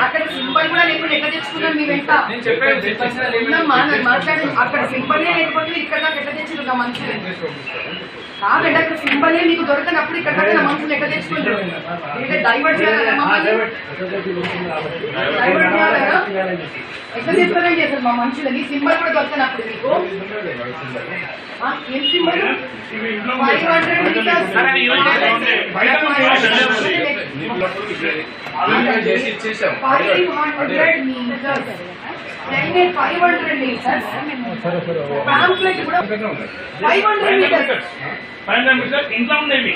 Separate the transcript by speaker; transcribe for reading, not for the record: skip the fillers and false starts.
Speaker 1: అక్కడ సింబల్ కూడా లేకుండా ఎట్లా తెచ్చుకున్నాను మీ వెంట మాట్లాడి అక్కడ సింబలే లేకపోతే ఇక్కడ దాకా ఎట్లా తెచ్చుకున్నా మనుషులు కాదండి అక్కడ సింబలే మీకు దొరకనప్పుడు ఇక్కడ దాకా నా మనుషులు ఎట్లా తెచ్చుకుంటారు డైవర్ట్ చేయాలి ఎట్లా తెచ్చుకోవాలని చేస్తారు మా మనుషులని సింబల్ కూడా దొరకనప్పుడు మీకు ఏం సింబల్ 500 మీటర్స్ 500 మీటర్స్ పాంప్లెట్ కూడా 500 మీటర్స్
Speaker 2: ఇంట్లో ఉండేవి